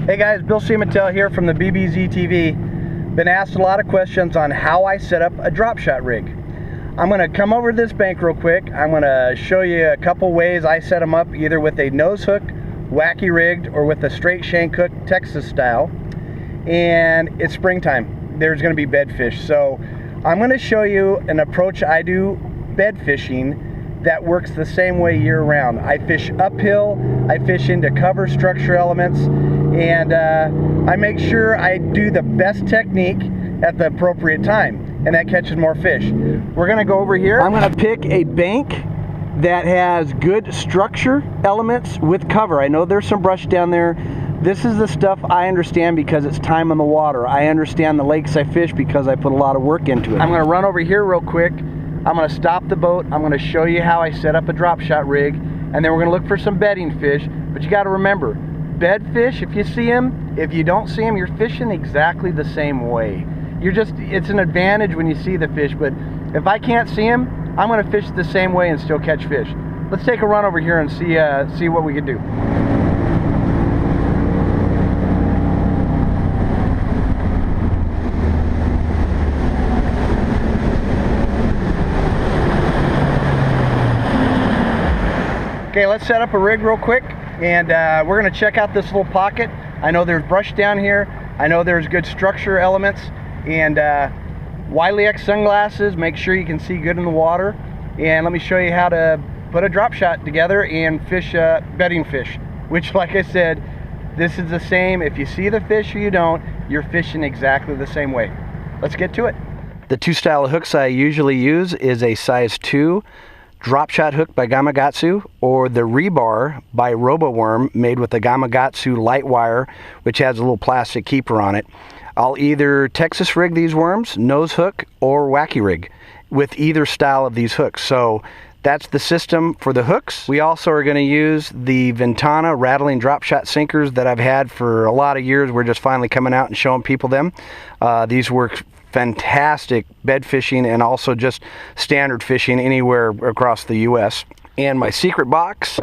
Hey guys, Bill Shimano here from the theBBZtv. Been asked a lot of questions on how I set up a drop shot rig. I'm going to come over to this bank real quick. I'm going to show you a couple ways I set them up, either with a nose hook, wacky rigged, or with a straight shank hook, Texas style. And it's springtime. There's going to be bed fish. So I'm going to show you an approach I do bed fishing that works the same way year round. I fish uphill, I fish into cover structure elements, and I make sure I do the best technique at the appropriate time, and that catches more fish. We're gonna go over here. I'm gonna pick a bank that has good structure elements with cover. I know there's some brush down there. This is the stuff I understand because it's time on the water. I understand the lakes I fish because I put a lot of work into it. I'm gonna run over here real quick. I'm going to stop the boat. I'm going to show you how I set up a drop shot rig, and then we're going to look for some bedding fish. But you got to remember, bed fish, if you see them, if you don't see them, you're fishing exactly the same way. It's an advantage when you see the fish, but if I can't see them, I'm going to fish the same way and still catch fish. Let's take a run over here and see what we can do. Okay, let's set up a rig real quick, and we're going to check out this little pocket. I know there's brush down here. I know there's good structure elements, and WileyX sunglasses. Make sure you can see good in the water. And let me show you how to put a drop shot together and fish bedding fish, which, like I said, this is the same. If you see the fish or you don't, you're fishing exactly the same way. Let's get to it. The two style of hooks I usually use is a size 2 drop shot hook by Gamakatsu, or the rebar by RoboWorm, made with the Gamakatsu light wire, which has a little plastic keeper on it. I'll either Texas rig these worms, nose hook, or wacky rig with either style of these hooks. So that's the system for the hooks. We also are going to use the Ventana rattling drop shot sinkers that I've had for a lot of years. We're just finally coming out and showing people them. These work fantastic bed fishing and also just standard fishing anywhere across the US. And my secret box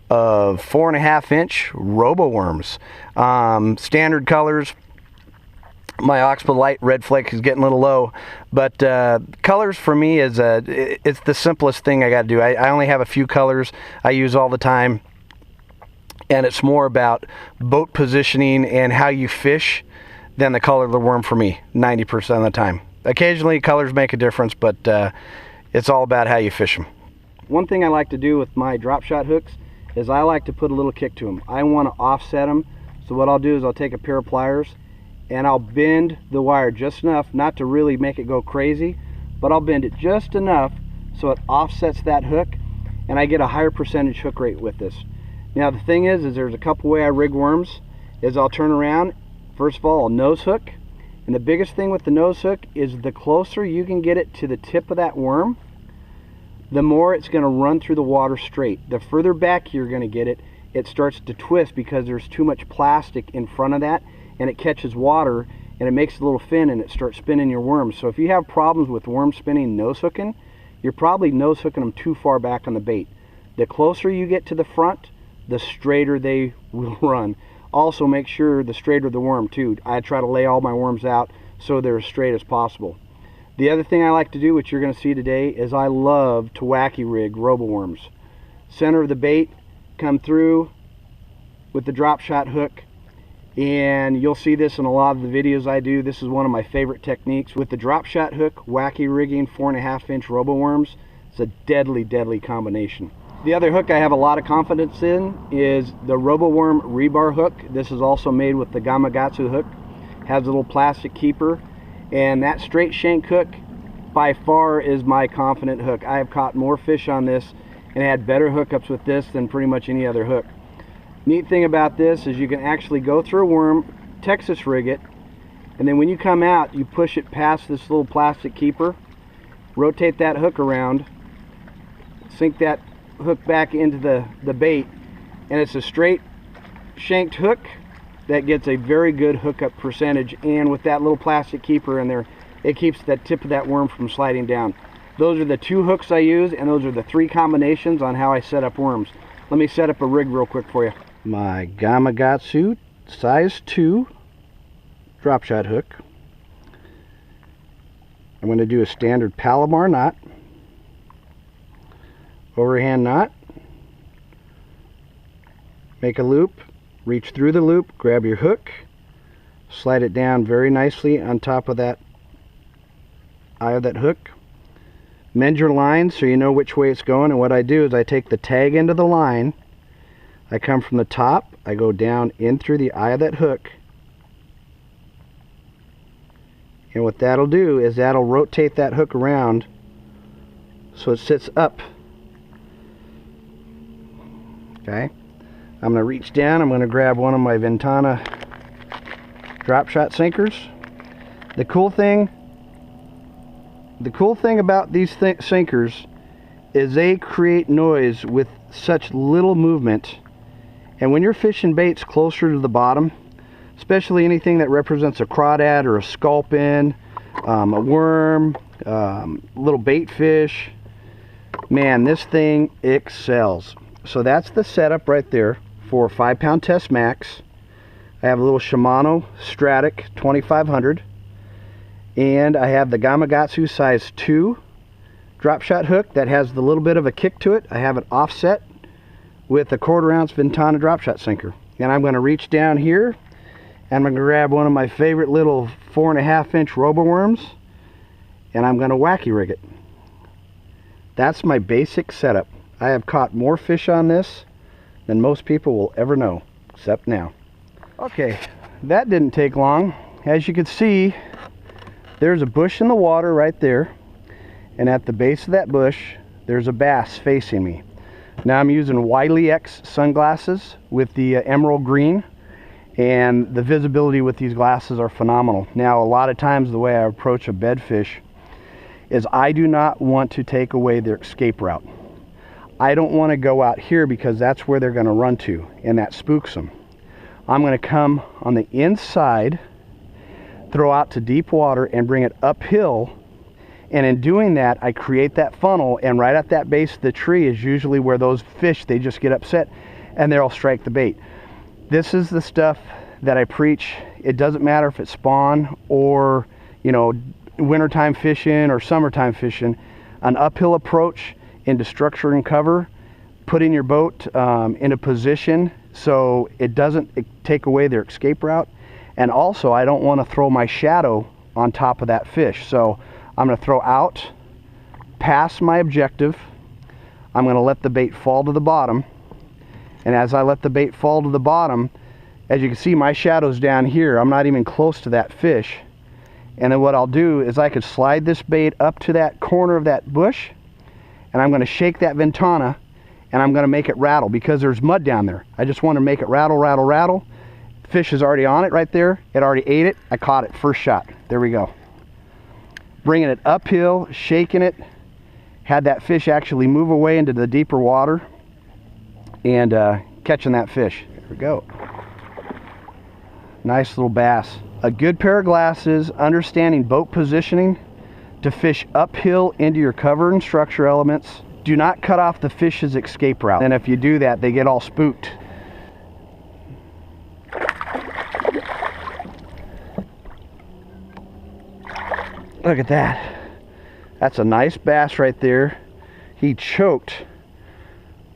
of 4.5-inch RoboWorms, standard colors. My Oxbow light red flake is getting a little low, but colors for me is it's the simplest thing I got to do. I only have a few colors I use all the time, and it's more about boat positioning and how you fish than the color of the worm for me, 90% of the time. Occasionally colors make a difference, but it's all about how you fish them. One thing I like to do with my drop shot hooks is I like to put a little kick to them. I want to offset them, so what I'll do is I'll take a pair of pliers and I'll bend the wire just enough, not to really make it go crazy, but I'll bend it just enough so it offsets that hook, and I get a higher percentage hook rate with this. Now the thing is there's a couple way I rig worms, is I'll turn around. First of all, I'll nose hook, and the biggest thing with the nose hook is the closer you can get it to the tip of that worm, the more it's going to run through the water straight. The further back you're going to get it, it starts to twist because there's too much plastic in front of that, and it catches water and it makes a little fin and it starts spinning your worms. So if you have problems with worm spinning nose hooking, you're probably nose hooking them too far back on the bait. The closer you get to the front, the straighter they will run. Also, make sure the straighter the worm too. I try to lay all my worms out so they're as straight as possible. The other thing I like to do, which you're going to see today, is I love to wacky rig RoboWorms. Center of the bait, come through with the drop shot hook, and you'll see this in a lot of the videos I do. This is one of my favorite techniques. With the drop shot hook, wacky rigging 4.5-inch RoboWorms, it's a deadly, deadly combination. The other hook I have a lot of confidence in is the RoboWorm rebar hook. This is also made with the Gamakatsu hook. Has a little plastic keeper, and that straight shank hook by far is my confident hook. I have caught more fish on this and had better hookups with this than pretty much any other hook. Neat thing about this is you can actually go through a worm, Texas rig it, and then when you come out, you push it past this little plastic keeper, rotate that hook around, sink that hook back into the bait, and it's a straight shanked hook that gets a very good hookup percentage, and with that little plastic keeper in there, it keeps that tip of that worm from sliding down. Those are the 2 hooks I use, and those are the 3 combinations on how I set up worms. Let me set up a rig real quick for you. My Gamakatsu size 2 drop shot hook. I'm going to do a standard Palomar knot, overhand knot, make a loop, reach through the loop, grab your hook, slide it down very nicely on top of that eye of that hook. Mend your line so you know which way it's going, and what I do is I take the tag end of the line, I come from the top, I go down in through the eye of that hook, and what that'll do is that'll rotate that hook around so it sits up. Okay, I'm going to reach down, I'm going to grab one of my Ventana drop shot sinkers. The cool thing about these sinkers is they create noise with such little movement, and when you're fishing baits closer to the bottom, especially anything that represents a crawdad or a sculpin, a worm, little bait fish, man, this thing excels. So that's the setup right there for 5-pound test max. I have a little Shimano Stratic 2500, and I have the Gamakatsu size 2 drop shot hook that has the little bit of a kick to it. I have it offset with a 1/4 ounce Ventana drop shot sinker, and I'm going to reach down here and I'm going to grab one of my favorite little 4.5 inch RoboWorms, and I'm going to wacky rig it. That's my basic setup. I have caught more fish on this than most people will ever know, except now. Okay, that didn't take long. As you can see, there's a bush in the water right there, and at the base of that bush there's a bass facing me. Now I'm using WileyX sunglasses with the emerald green, and the visibility with these glasses are phenomenal. Now, a lot of times the way I approach a bedfish is I do not want to take away their escape route. I don't want to go out here because that's where they're going to run to, and that spooks them. I'm going to come on the inside, throw out to deep water, and bring it uphill, and in doing that I create that funnel, and right at that base of the tree is usually where those fish, they just get upset and they'll strike the bait. This is the stuff that I preach. It doesn't matter if it's spawn or, you know, wintertime fishing or summertime fishing. An uphill approach into structure and cover, putting your boat in a position so it doesn't take away their escape route. And also, I don't want to throw my shadow on top of that fish. So I'm going to throw out past my objective. I'm going to let the bait fall to the bottom. And as I let the bait fall to the bottom, as you can see, my shadow's down here. I'm not even close to that fish. And then what I'll do is I could slide this bait up to that corner of that bush, and I'm going to shake that Ventana, and I'm going to make it rattle because there's mud down there. I just want to make it rattle, rattle, rattle. Fish is already on it right there. It already ate it. I caught it first shot. There we go. Bringing it uphill, shaking it, had that fish actually move away into the deeper water, and catching that fish. There we go. Nice little bass. A good pair of glasses, understanding boat positioning to fish uphill into your cover and structure elements. Do not cut off the fish's escape route, and if you do that, they get all spooked. Look at that. That's a nice bass right there. He choked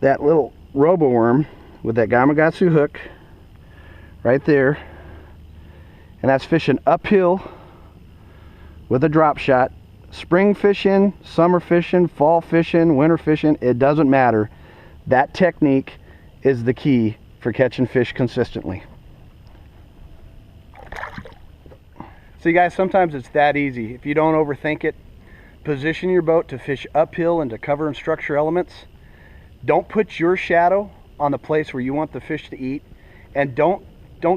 that little RoboWorm with that Gamakatsu hook right there, and that's fishing uphill with a drop shot. Spring fishing, summer fishing, fall fishing, winter fishing, it doesn't matter. That technique is the key for catching fish consistently. So you guys, sometimes it's that easy. If you don't overthink it, position your boat to fish uphill into cover and structure elements. Don't put your shadow on the place where you want the fish to eat, and don't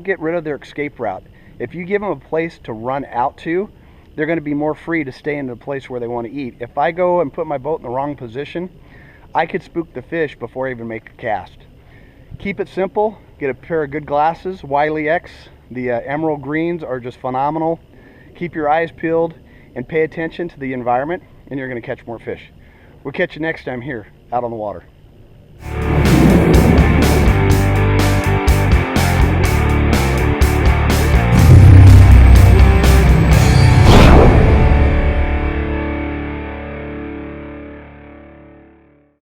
get rid of their escape route. If you give them a place to run out to, they're going to be more free to stay in the place where they want to eat. If I go and put my boat in the wrong position, I could spook the fish before I even make a cast. Keep it simple. Get a pair of good glasses. WileyX, the emerald greens are just phenomenal. Keep your eyes peeled and pay attention to the environment, and you're going to catch more fish. We'll catch you next time here out on the water.